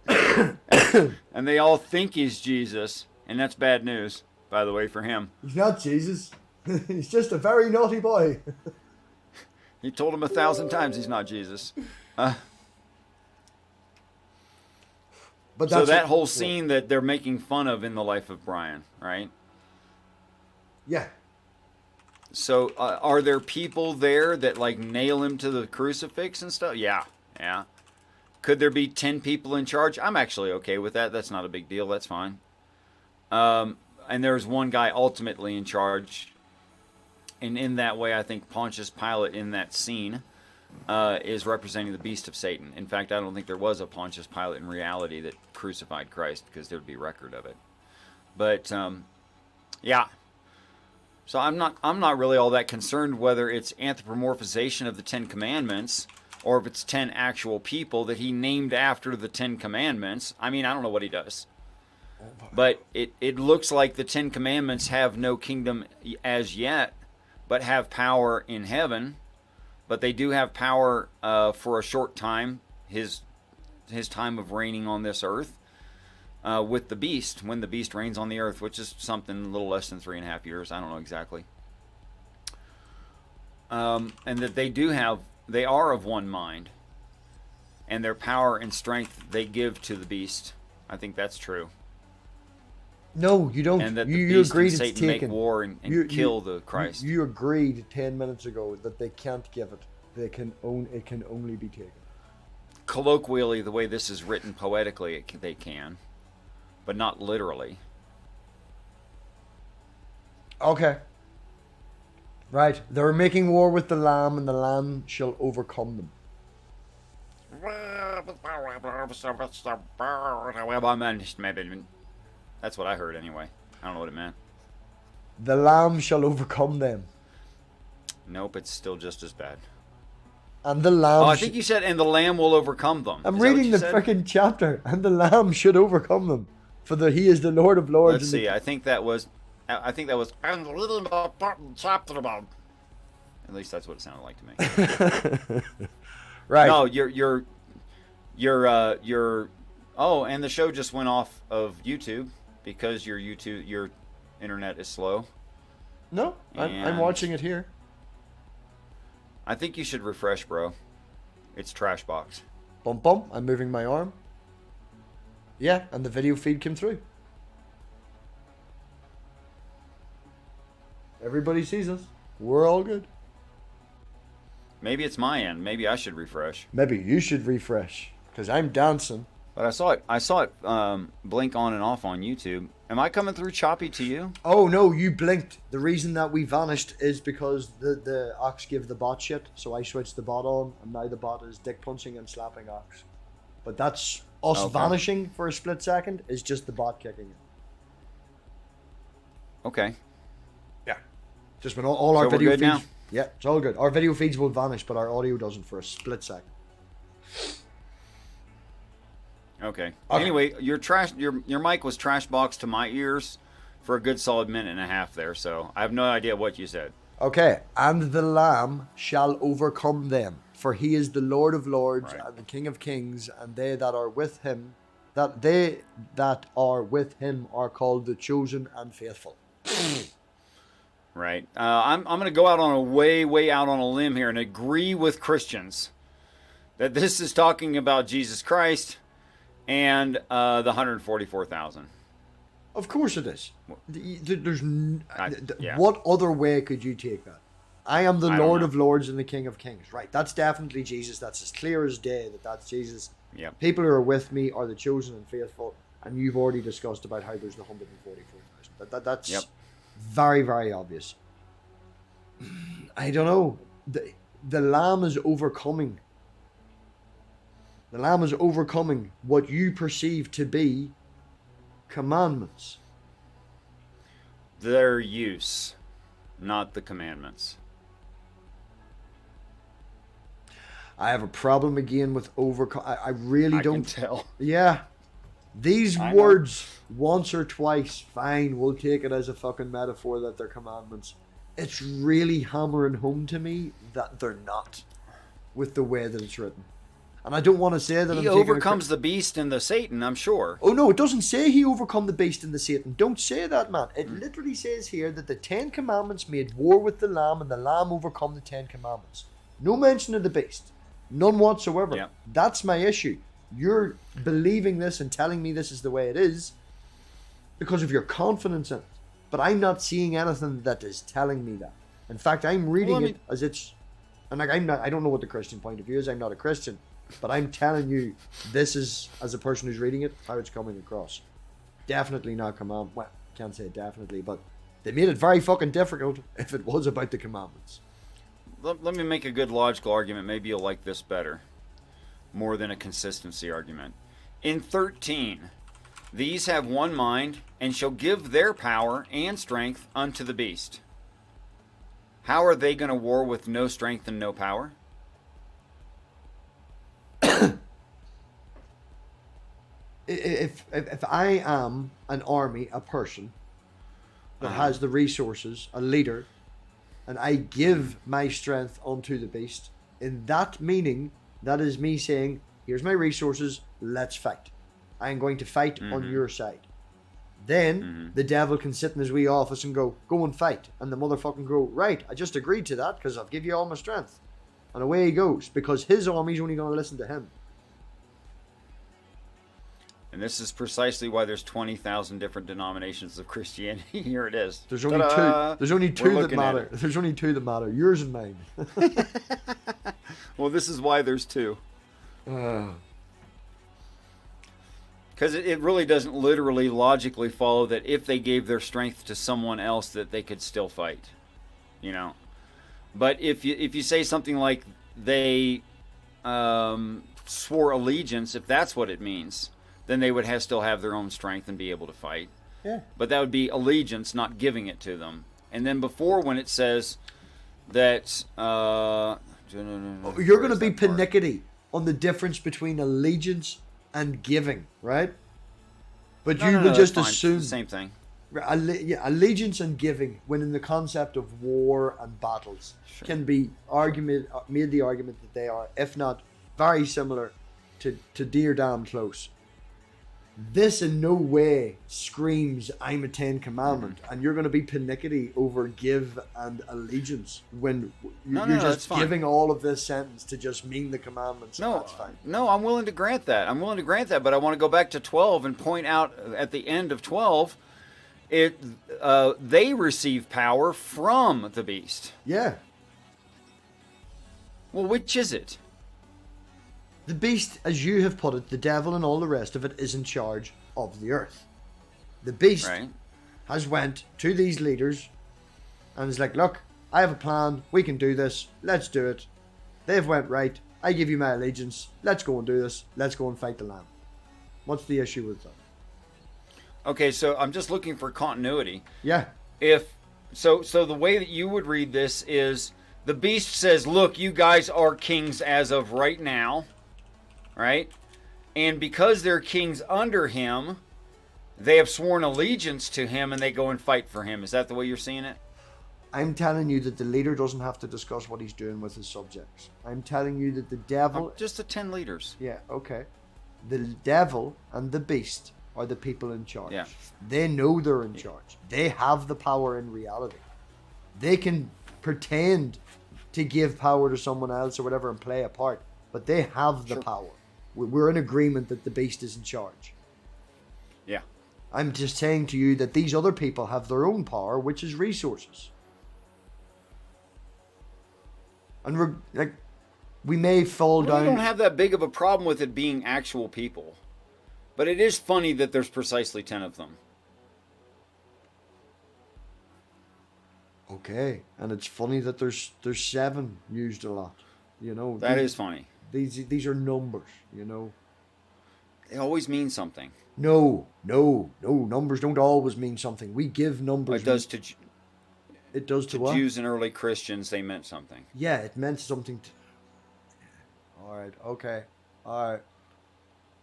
and they all think he's Jesus, and that's bad news, by the way, for him. He's not Jesus. He's just a very naughty boy. He told him 1,000 times he's not Jesus. But So that's that what- whole scene that they're making fun of in the Life of Brian, right? Yeah. So are there people there that like nail him to the crucifix and stuff? Yeah, yeah. Could there be 10 people in charge? I'm actually okay with that. That's not a big deal. That's fine. And there's one guy ultimately in charge. And in that way, I think Pontius Pilate in that scene is representing the beast of Satan. In fact, I don't think there was a Pontius Pilate in reality that crucified Christ, because there'd be record of it. But yeah. So I'm not really all that concerned whether it's anthropomorphization of the 10 Commandments or if it's 10 actual people that he named after the 10 Commandments. I mean, I don't know what he does. But it looks like the 10 Commandments have no kingdom as yet, but have power in heaven. But they do have power for a short time, his time of reigning on this earth, with the beast, when the beast reigns on the earth, which is something a little less than 3.5 years. I don't know exactly. And that they are of one mind, and their power and strength they give to the beast. I think that's true. No, you don't. And that the you beast agreed and it's Satan make taken. war and kill the Christ. You agreed 10 minutes ago that they can't give it. It can only be taken. Colloquially, the way this is written poetically, they can, but not literally. Okay. Right. They're making war with the Lamb, and the Lamb shall overcome them. That's what I heard anyway. I don't know what it meant. The Lamb shall overcome them. Nope, it's still just as bad. And the Lamb... Oh, I think you said, and the Lamb will overcome them. I'm Is that what reading you the said? freaking chapter. And the Lamb should overcome them. For he is the Lord of Lords. Let's and see. I think that was. And reading the chapter about. At least that's what it sounded like to me. Right. No, you're. Oh, and the show just went off of YouTube because your internet is slow. No, I'm And- watching it here. I think you should refresh, bro. It's trash box. Bum bum. I'm moving my arm. Yeah, and the video feed came through. Everybody sees us. We're all good. Maybe it's my end. Maybe I should refresh. Maybe you should refresh, because I'm dancing. But I saw it blink on and off on YouTube. Am I coming through choppy to you? Oh no, you blinked. The reason that we vanished is because the Ox gave the bot shit, so I switched the bot on, and now the bot is dick punching and slapping Ox. But that's us Okay. vanishing for a split second is just the bot kicking it. Okay. Yeah. Just when all our So we're video good feeds. now? Yeah, it's all good. Our video feeds will vanish, but our audio doesn't for a split second. Okay. Okay. Anyway, your mic was trash box to my ears for a good solid minute and a half there, so I have no idea what you said. Okay, and the Lamb shall overcome them, for he is the Lord of Lords Right. and the King of Kings, and they that are with him, are called the chosen and faithful. Right. I'm going to go out on a way out on a limb here and agree with Christians that this is talking about Jesus Christ and the 144,000. Of course it is. Yeah. What other way could you take that? I am the I don't Lord know. of Lords and the King of Kings. Right, that's definitely Jesus. That's as clear as day that that's Jesus. Yep. People who are with me are the chosen and faithful, and you've already discussed about how there's the 144,000. That's Yep. very, very obvious. I don't know. The Lamb is overcoming. The Lamb is overcoming what you perceive to be commandments. Their use, not the commandments. I have a problem again with overcome. I really don't. I can tell. Yeah. These I know. words, once or twice, fine, we'll take it as a fucking metaphor that they're commandments. It's really hammering home to me that they're not, with the way that it's written. And I don't want to say that He I'm taking overcomes the beast and the Satan, I'm sure. Oh no, it doesn't say he overcome the beast and the Satan. Don't say that, man. It literally says here that the 10 Commandments made war with the Lamb and the Lamb overcome the 10 Commandments. No mention of the beast. None whatsoever. Yeah. That's my issue. You're believing this and telling me this is the way it is because of your confidence in it. But I'm not seeing anything that is telling me that. In fact, I'm reading it as it's... And like, I don't know what the Christian point of view is. I'm not a Christian. But I'm telling you, this is, as a person who's reading it, how it's coming across. Definitely not command. Well, can't say definitely, but they made it very fucking difficult if it was about the commandments. Let me make a good logical argument. Maybe you'll like this better. More than a consistency argument. In 13, these have one mind and shall give their power and strength unto the beast. How are they going to war with no strength and no power? If I am an army, a person that has the resources, a leader, and I give my strength unto the beast, in that meaning, that is me saying, here's my resources, let's fight. I'm going to fight on your side. Then the devil can sit in his wee office and go and fight. And the motherfucking go, right, I just agreed to that because I'll give you all my strength. And away he goes because his army's only going to listen to him. And this is precisely why there's 20,000 different denominations of Christianity. Here it is. There's only two. There's only two that matter. There's only two that matter. Yours and mine. Well, this is why there's two. Because it really doesn't literally, logically follow that if they gave their strength to someone else that they could still fight. You know? But if you say something like they swore allegiance, if that's what it means, then they would still have their own strength and be able to fight. Yeah. But that would be allegiance, not giving it to them. And then before, when it says that... you're going to be panicky on the difference between allegiance and giving, right? But you would just assume... It's the same thing. Allegiance and giving, when in the concept of war and battles, can be made the argument that they are, if not very similar, to dear damn close. This in no way screams, I'm a 10 commandment, and you're going to be panicky over give and allegiance when you're just giving all of this sentence to just mean the commandments. No, that's fine. No, I'm willing to grant that. But I want to go back to 12 and point out at the end of 12, they receive power from the beast. Yeah. Well, which is it? The beast, as you have put it, the devil and all the rest of it, is in charge of the earth. The beast has went to these leaders and is like, look, I have a plan, we can do this, let's do it. They've went, right, I give you my allegiance, let's go and do this, let's go and fight the Lamb. What's the issue with that? Okay, so I'm just looking for continuity. Yeah. So the way that you would read this is the beast says, look, you guys are kings as of right now. Right? And because they're kings under him, they have sworn allegiance to him and they go and fight for him. Is that the way you're seeing it? I'm telling you that the leader doesn't have to discuss what he's doing with his subjects. I'm telling you that the devil... just the 10 leaders. Yeah, okay. The devil and the beast are the people in charge. Yeah. They know they're in charge. They have the power in reality. They can pretend to give power to someone else or whatever and play a part, but they have the power. We're in agreement that the beast is in charge. Yeah. I'm just saying to you that these other people have their own power, which is resources. And we may fall down... I don't have that big of a problem with it being actual people. But it is funny that there's precisely 10 of them. Okay. And it's funny that there's 7 used a lot. You know, that is funny. These are numbers, you know. They always mean something. No. Numbers don't always mean something. We give numbers. It does to It does to what? Jews and early Christians. They meant something. Yeah, it meant something. All right. Okay. All right.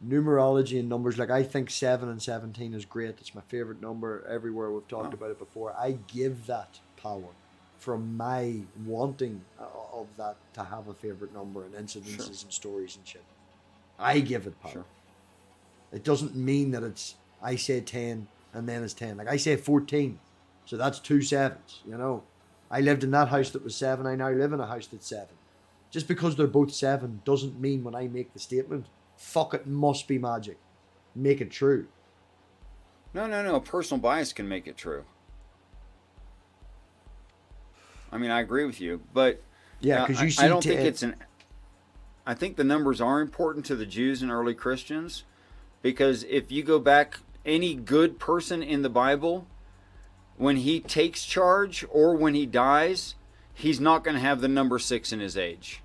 Numerology and numbers. Like, I think 7 and 17 is great. It's my favorite number everywhere. We've talked about it before. I give that power from my wanting of that to have a favorite number and incidences and stories and shit. I give it power. Sure. It doesn't mean that it's, I say 10 and then it's 10. Like, I say 14. So that's 2 sevens, you know. I lived in that house that was 7. I now live in a house that's 7. Just because they're both 7 doesn't mean when I make the statement, fuck it, must be magic. Make it true. No. Personal bias can make it true. I mean, I agree with you, but yeah, because you see, I don't think it's an. I think the numbers are important to the Jews and early Christians, because if you go back, any good person in the Bible, when he takes charge or when he dies, he's not going to have the number 6 in his age.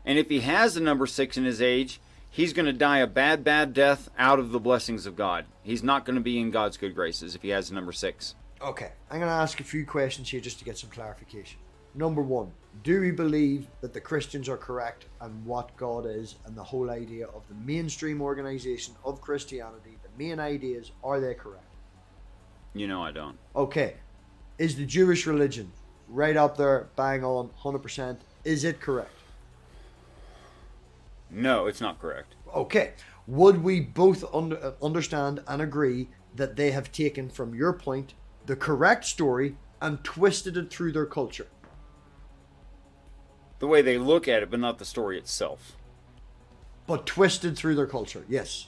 And if he has the number 6 in his age, he's going to die a bad death out of the blessings of God. He's not going to be in God's good graces if he has the number 6. Okay, I'm going to ask a few questions here just to get some clarification. Number 1, do we believe that the Christians are correct and what God is and the whole idea of the mainstream organization of Christianity, the main ideas, are they correct? You know I don't. Okay, is the Jewish religion right up there, bang on, 100%? Is it correct? No, it's not correct. Okay, would we both understand and agree that they have taken, from your point, the correct story and twisted it through their culture? The way they look at it, but not the story itself. But twisted through their culture, yes.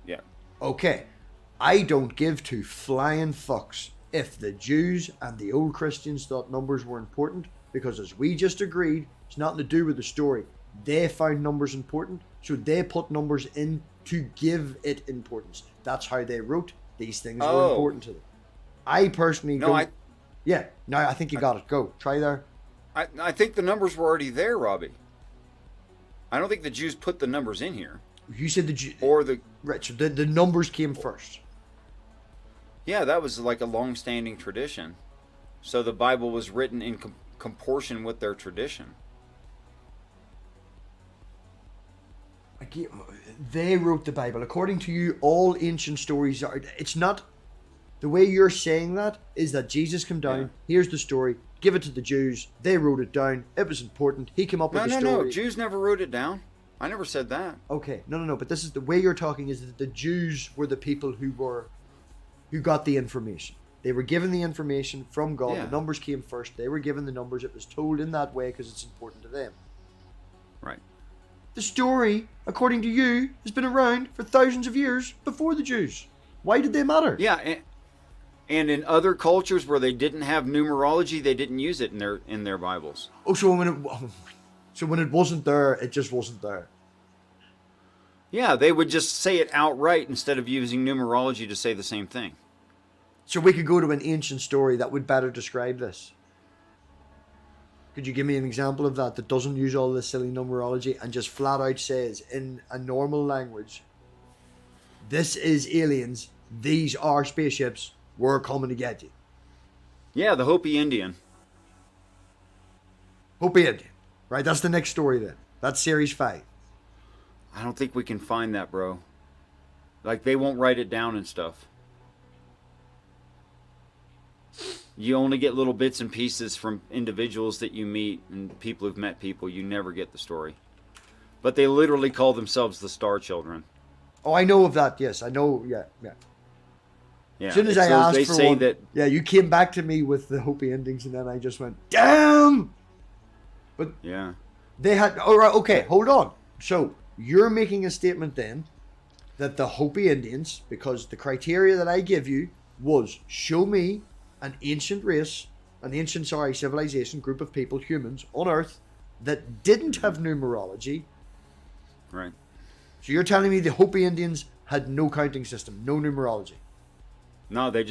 Yeah. Okay, I don't give two flying fucks if the Jews and the old Christians thought numbers were important, because as we just agreed, it's nothing to do with the story. They found numbers important, so they put numbers in to give it importance. That's how they wrote these things were important to them. I personally don't. Yeah, no, I think you got it. Go, try there. I think the numbers were already there, Robbie. I don't think the Jews put the numbers in here. You said the Jews. Or the... Right, so the numbers came first. Yeah, that was like a long-standing tradition. So the Bible was written in proportion with their tradition. They wrote the Bible. According to you, all ancient stories are... It's not... The way you're saying that is that Jesus came down, here's the story, give it to the Jews, they wrote it down, it was important, he came up with the story. No, Jews never wrote it down. I never said that. Okay, no, but this is the way you're talking, is that the Jews were the people who got the information. They were given the information from God, the numbers came first, they were given the numbers, it was told in that way because it's important to them. Right. The story, according to you, has been around for thousands of years before the Jews. Why did they matter? Yeah, and in other cultures where they didn't have numerology, they didn't use it in their Bibles. Oh, so when it wasn't there, it just wasn't there. Yeah, they would just say it outright instead of using numerology to say the same thing. So we could go to an ancient story that would better describe this. Could you give me an example of that doesn't use all this silly numerology and just flat out says in a normal language, this is aliens, these are spaceships, we're coming to get you? Yeah, the Hopi Indian. Hopi Indian. Right, that's the next story then. That's series 5. I don't think we can find that, bro. Like, they won't write it down and stuff. You only get little bits and pieces from individuals that you meet and people who've met people. You never get the story. But they literally call themselves the Star Children. Oh, I know of that, yes. I know, yeah. Yeah, as soon as I asked they for say one, that, you came back to me with the Hopi endings, and then I just went, damn! But yeah, they had, all right, okay, hold on. So, you're making a statement then that the Hopi Indians, because the criteria that I give you was show me an ancient race, civilization, group of people, humans on Earth that didn't have numerology. Right. So you're telling me the Hopi Indians had no counting system, no numerology? No, they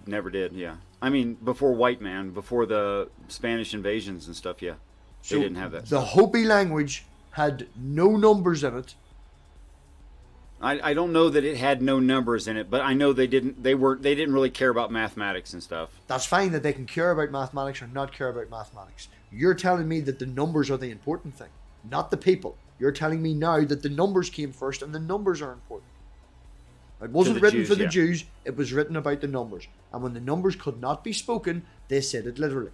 never did, yeah. I mean, before white man, before the Spanish invasions and stuff, yeah. They didn't have that The stuff. Hopi language had no numbers in it. I don't know that it had no numbers in it, but I know they didn't really care about mathematics and stuff. That's fine that they can care about mathematics or not care about mathematics. You're telling me that the numbers are the important thing, not the people. You're telling me now that the numbers came first and the numbers are important. It wasn't written for the Jews, it was written about the numbers. And when the numbers could not be spoken, they said it literally.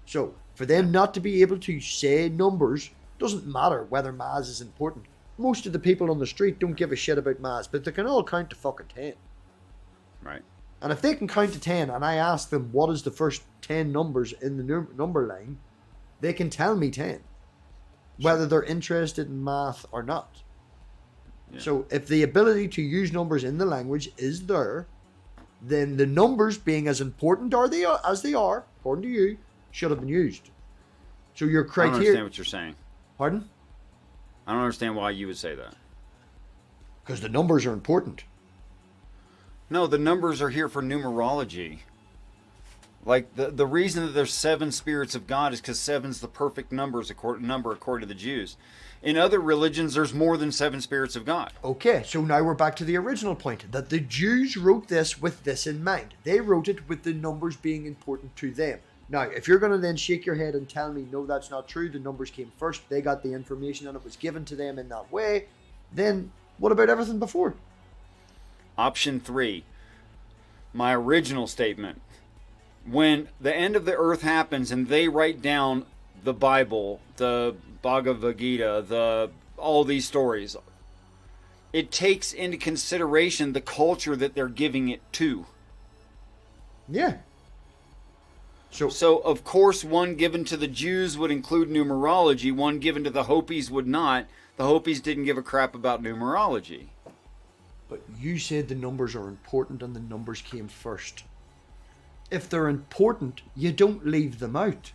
So, for them not to be able to say numbers, doesn't matter whether maths is important. Most of the people on the street don't give a shit about maths, but they can all count to fucking 10. Right. And if they can count to 10 and I ask them what is the first 10 numbers in the number line, they can tell me 10. Whether they're interested in math or not. Yeah. So if the ability to use numbers in the language is there, then the numbers being as important as they are, according to you, should have been used. So your criteria... I don't understand what you're saying. Pardon? I don't understand why you would say that. Because the numbers are important. No, the numbers are here for numerology. Like, the reason that there's 7 spirits of God is because 7's the perfect number according to the Jews. In other religions, there's more than 7 spirits of God. Okay, so now we're back to the original point, that the Jews wrote this with this in mind. They wrote it with the numbers being important to them. Now, if you're going to then shake your head and tell me, no, that's not true, the numbers came first, they got the information and it was given to them in that way, then what about everything before? Option 3, my original statement. When the end of the earth happens and they write down the Bible, the Bhagavad Gita, all these stories, it takes into consideration the culture that they're giving it to. Yeah. So of course, one given to the Jews would include numerology, one given to the Hopis would not. The Hopis didn't give a crap about numerology. But you said the numbers are important and the numbers came first. If they're important, you don't leave them out.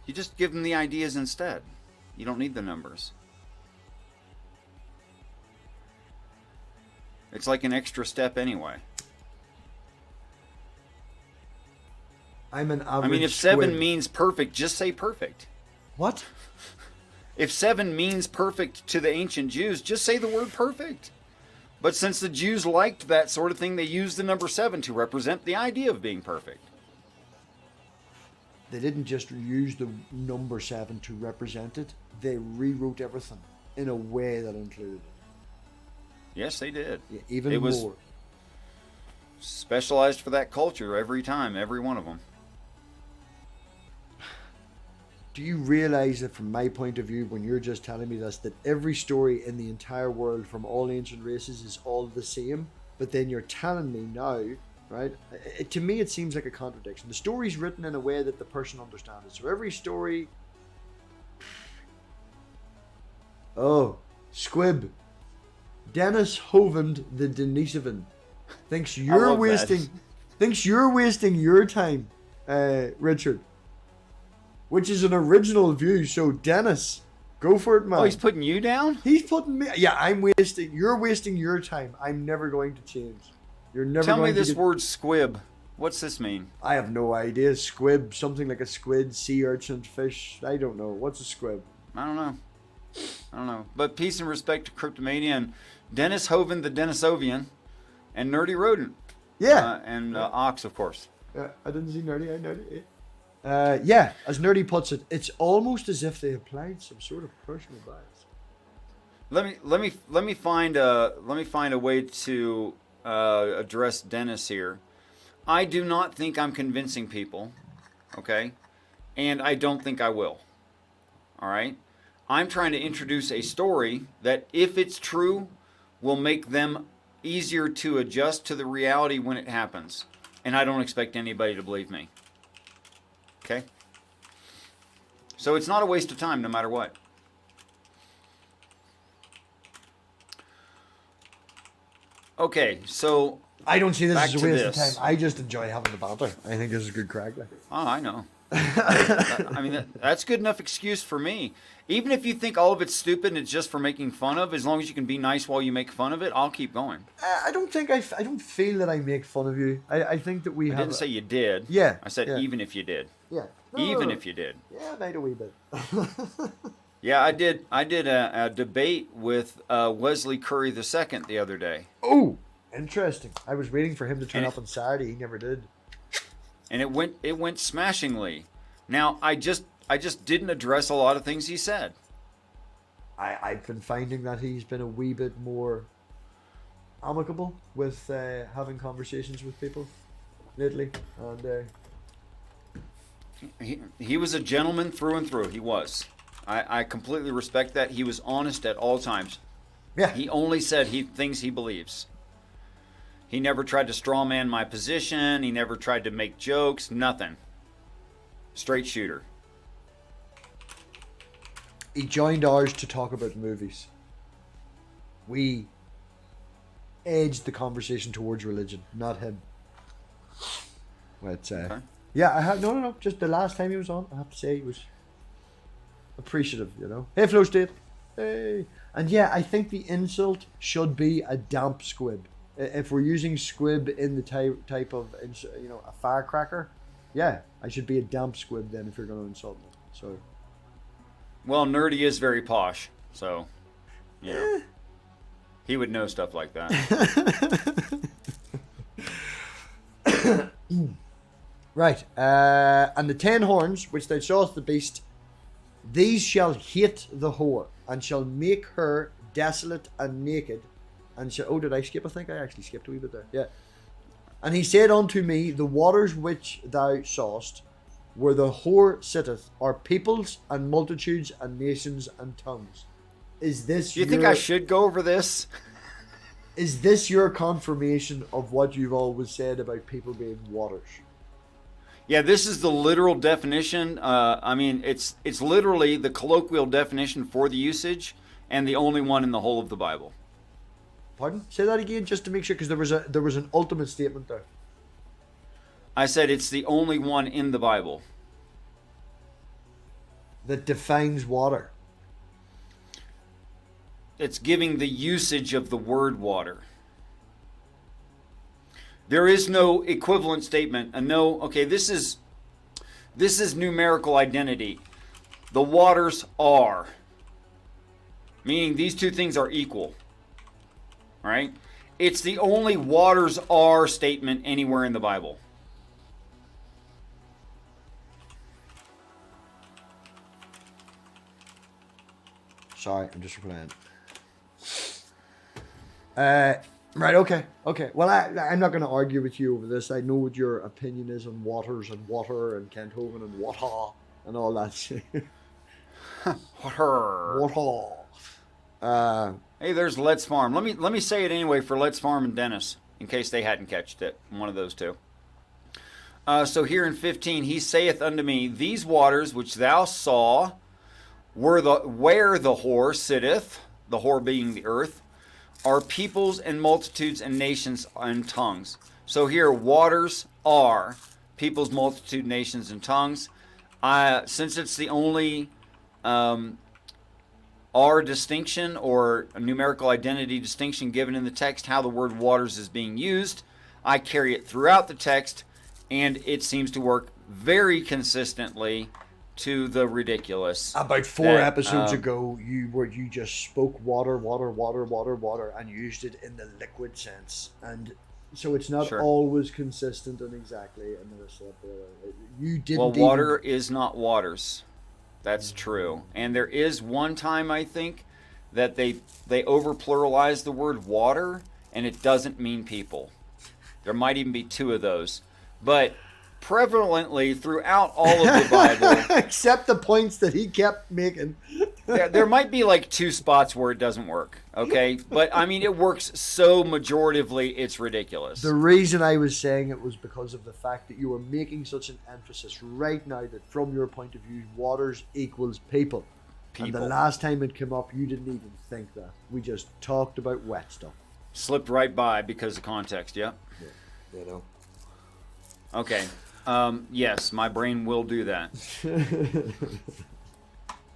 You just give them the ideas instead. You don't need the numbers. It's like an extra step anyway. I'm an average I mean, if 7 means perfect, just say perfect. What? If 7 means perfect to the ancient Jews, just say the word perfect. But since the Jews liked that sort of thing, they used the number 7 to represent the idea of being perfect. They didn't just use the number 7 to represent it. They rewrote everything in a way that included it. Yes, they did. Yeah, even it more. Was specialized for that culture every time, every one of them. Do you realize that from my point of view, when you're just telling me this, that every story in the entire world from all ancient races is all the same? But then you're telling me now, right? To me, it seems like a contradiction. The story's written in a way that the person understands it. So every story... Oh, Squib. Dennis Hovand the Denisovan thinks you're wasting your time, Richard. Which is an original view. So Dennis, go for it, man. Oh, he's putting you down? He's putting me. Yeah, you're wasting your time. I'm never going to change. You're never. Tell going me this to word squib. What's this mean? I have no idea. Squib, something like a squid, sea urchin, fish. I don't know. What's a squib? I don't know. But peace and respect to Cryptomania and Dennis Hovind the Denisovian and Nerdy Rodent. Yeah. And Ox, of course. I didn't see Nerdy. I Nerdy. Yeah, as Nerdy puts it, it's almost as if they applied some sort of personal bias. Let me find a way to address Dennis here. I do not think I'm convincing people, okay, and I don't think I will. All right, I'm trying to introduce a story that, if it's true, will make them easier to adjust to the reality when it happens, and I don't expect anybody to believe me. Okay? So it's not a waste of time no matter what. Okay, so I don't see this back as a to waste this. of time. I just enjoy having the banter. I think this is good crack. Oh, I know. I mean, that's good enough excuse for me. Even if you think all of it's stupid and it's just for making fun of, as long as you can be nice while you make fun of it, I'll keep going. I don't feel that I make fun of you. I think that we I have... didn't say you did. Yeah. I said yeah. even if you did. Yeah. Even if you did. Yeah, maybe a wee bit. Yeah, I did. I did a debate with Wesley Curry II the other day, Oh, interesting. I was waiting for him to turn And up on Saturday. He never did. and it went smashingly. Now I just didn't address a lot of things he said. I've been finding that he's been a wee bit more amicable with having conversations with people lately, and He was a gentleman through and through. He was. I completely respect that. He was honest at all times. yeah, He only said things he believes. He never tried to strawman my position. He never tried to make jokes. Nothing. Straight shooter. he joined ours to talk about movies. We edged the conversation towards religion, not him. But Okay. yeah, I have no. Just the last time he was on, I have to say he was appreciative. You know, hey, Flow State, hey, and yeah, I think the insult should be a damp squib. If we're using squib in the type of a firecracker, yeah, I should be a damp squib then if you're going to insult me. So Well, Nerdy is very posh, so you know, he would know stuff like that. right, and the 10 horns which thou sawest the beast, these shall hate the whore, and shall make her desolate and naked, and shall... Oh, did I skip? I think I actually skipped a wee bit there. Yeah. And he said unto me, the waters which thou sawest, where the whore sitteth, are peoples and multitudes and nations and tongues. Is this Do you think I should go over this? Is this your confirmation of what you've always said about people being waters? Yeah, this is the literal definition. I mean, it's literally the colloquial definition for the usage, and the only one in the whole of the Bible. Pardon? Say that again, just to make sure, because there was an ultimate statement there. I said it's the only one in the Bible. That defines water. It's giving the usage of the word water. There is no equivalent statement. Okay, this is numerical identity. The waters are. Meaning these two things are equal. Right? It's the only waters are statement anywhere in the Bible. Sorry, I'm just replying. Right, okay. Well, I'm not going to argue with you over this. I know what your opinion is on waters and water and Kent Hovind and water and all that shit. Water. Hey, there's Let's Farm. Let me say it anyway for Let's Farm and Dennis, in case they hadn't catched it. One of those two. So here in 15, he saith unto me, these waters which thou saw where the whore sitteth, the whore being the earth, are peoples and multitudes and nations and tongues. So here, waters are peoples, multitude, nations, and tongues. Since it's the only R distinction or a numerical identity distinction given in the text, how the word waters is being used, I carry it throughout the text, and it seems to work very consistently to the ridiculous. About 4 episodes ago, you just spoke water, and used it in the liquid sense, and so it's not always consistent and exactly. And you didn't. Well, water is not waters. That's true. And there is one time I think that they over pluralize the word water, and it doesn't mean people. There might even be 2 of those, but prevalently throughout all of the Bible, except the points that he kept making, there might be like 2 spots where it doesn't work. Okay, but I mean it works so majoritively it's ridiculous. The reason I was saying it was because of the fact that you were making such an emphasis right now that from your point of view, waters equals people. And the last time it came up, you didn't even think that. We just talked about wet stuff. Slipped right by because of context. Yeah. You know. Okay. Yes, my brain will do that.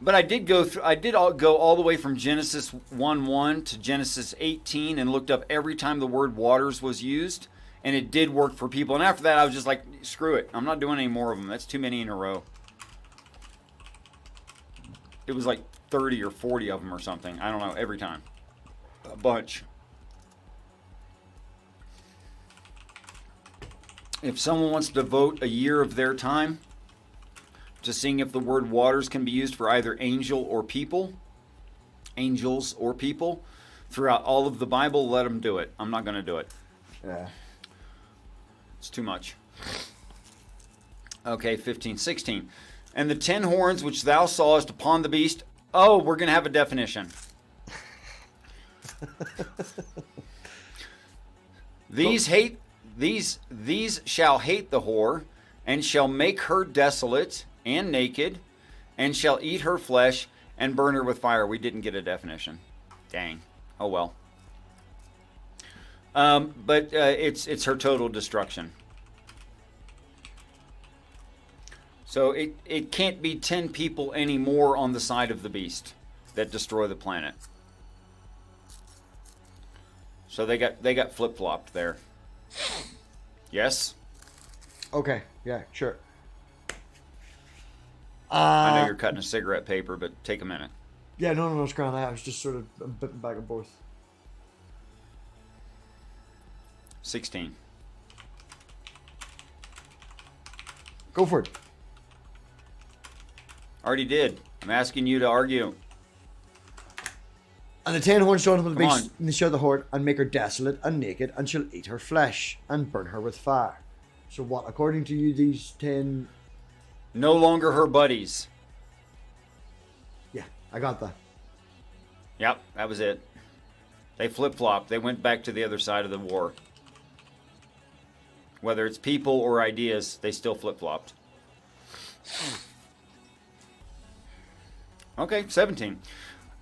But I did go all the way from Genesis 1:1 to Genesis 18 and looked up every time the word waters was used, and it did work for people. And after that, I was just like, screw it. I'm not doing any more of them. That's too many in a row. It was like 30 or 40 of them or something. I don't know, every time. A bunch. If someone wants to devote a year of their time to seeing if the word waters can be used for either angels or people, throughout all of the Bible, let them do it. I'm not going to do it. Yeah. It's too much. Okay, 15, 16. And the 10 horns which thou sawest upon the beast. Oh, we're going to have a definition. These shall hate the whore, and shall make her desolate and naked, and shall eat her flesh, and burn her with fire. We didn't get a definition. Dang. Oh well. But it's her total destruction. So it can't be 10 people anymore on the side of the beast that destroy the planet. So they got flip-flopped there. Yes? Okay, yeah, sure. I know you're cutting a cigarette paper, but take a minute. Yeah, no, it's grand. I was just sort of bipping back and forth. 16. Go for it. Already did. I'm asking you to argue. And the 10 horns shall upon the Come beast, on. and they shall the horde, and make her desolate and naked, and shall eat her flesh, and burn her with fire. So what, according to you, these 10... No longer her buddies. Yeah, I got that. Yep, that was it. They flip-flopped. They went back to the other side of the war. Whether it's people or ideas, they still flip-flopped. Okay, 17.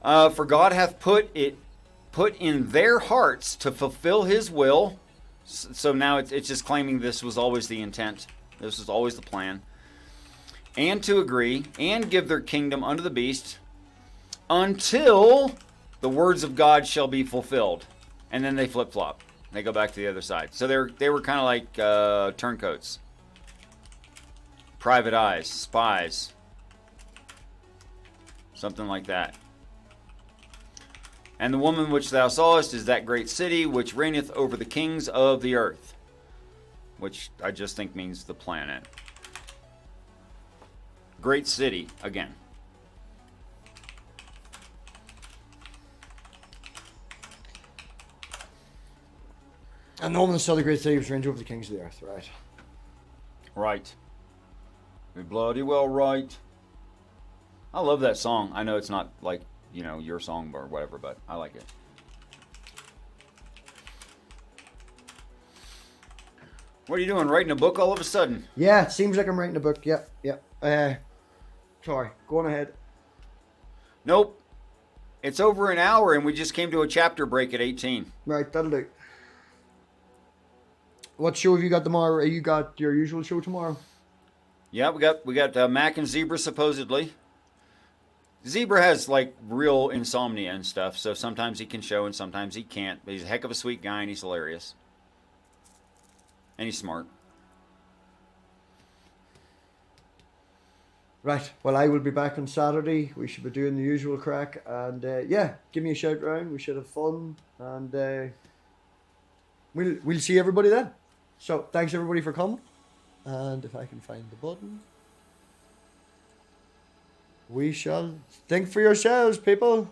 For God hath put in their hearts to fulfill his will. So now it's just claiming this was always the intent. This was always the plan. And to agree and give their kingdom unto the beast until the words of God shall be fulfilled. And then they flip-flop. They go back to the other side. So they were kind of like turncoats. Private eyes, spies. Something like that. And the woman which thou sawest is that great city which reigneth over the kings of the earth. Which I just think means the planet. Great city, again. And the woman that saw the great city was reigned over the kings of the earth, right? Right. You're bloody well right. I love that song. I know it's not like, you know, your song or whatever, but I like it. What are you doing? Writing a book all of a sudden? Yeah, it seems like I'm writing a book. Yep. Sorry, go on ahead. Nope. It's over an hour and we just came to a chapter break at 18. Right, that'll do. What show have you got tomorrow? You got your usual show tomorrow? Yeah, we got Mac and Zebra supposedly. Zebra has like real insomnia and stuff, so sometimes he can show and sometimes he can't. But he's a heck of a sweet guy and he's hilarious. And he's smart. Right. Well, I will be back on Saturday. We should be doing the usual crack. And yeah, give me a shout round. We should have fun. And we'll see everybody then. So thanks everybody for coming. And if I can find the button. We shall think for yourselves, people.